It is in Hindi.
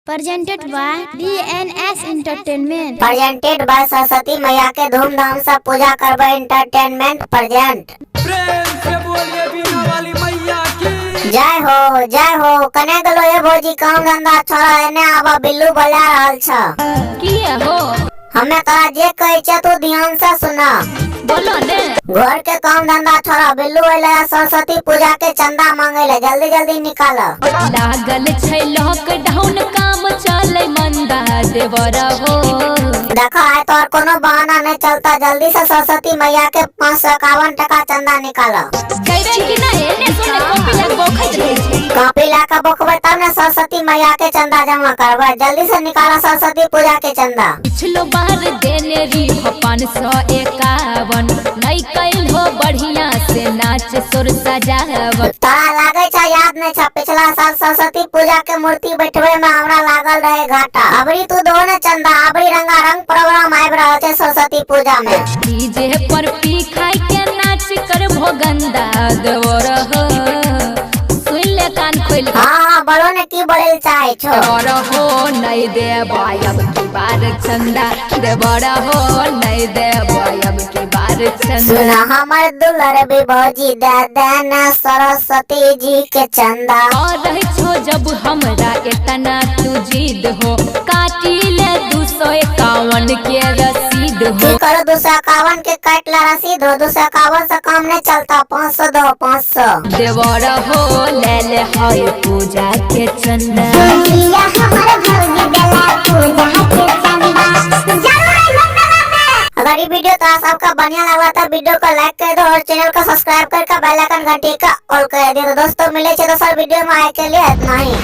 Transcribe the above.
Presented by DNS Entertainment. Presented by Saraswati मैया के धूमधाम से पूजा करबे एंटरटेनमेंट प्रेजेंट। प्रेम से बोलिए बीना वाली मैया की जय हो कने गलो ये भौजी काम धंधा छोड़ा एने आबा बिल्लू बजा रहल छ किया हो हमें तोरा जे कहै छ तू ध्यान से सुना। बोलो ने। घर के काम धंधा छोड़ा बिल्लू अइले सरस्वती पूजा के चंदा मांगे ले जल्दी जल्दी निकाल। लागल छै लॉकडाउन काम चले मंदा देवरा हो। देखा है तोर कोनो बहाना नहीं चलता, जल्दी से सरस्वती मैया के 551 टका चंदा निकाल। कहै छी कि ना एने सुने कॉपी लग बोखैत रहै छी। कॉपी लाके बोखबे तब ने सरस्वती मैया के चंदा जमा करबे। जल्दी से निकाला सरस्वती पूजा के चंदा। पिछलो बार देने री 551 नहीं कैल हो बढ़िया से नाच सुर सजाव। तारा लागे छ याद नहीं छ पिछला साल सरस्वती पूजा के मूर्ति बैठवे में हमरा लागल रहे घाटा। अबरी तू दो ने चंदा, अबरी रंगारंग प्रोग्राम आबि रहल छै सरस्वती पूजा में। डीजे पर पी खाई के नाच कर भोगंदा देवर हो। सुन ले कान खोल के। हां बोलो ने की बोले चाहे छो। देवर हो नहीं दे अब की बार चंदा। देवर हो नहीं दे अब की बार चंदा। सुना हमर दुलर भी भौजी दे देना सरस्वती जी के चंदा। और रही छो जब हमरा इतना तू जिद हो काटी ले 251 के रसीद हो। की करो 251 के काट ला रसीद हो। 251 से काम नहीं चलता, 500 दो 500। देवर हो ले ले हाय पूजा के चंदा। अगर ये वीडियो तो आपका बढ़िया लगा था वीडियो को लाइक कर दो और चैनल को सब्सक्राइब करके बेल आइकन घंटी का ऑल कर दो। दोस्तों मिले दोसर वीडियो में आए के लिए इतना ही।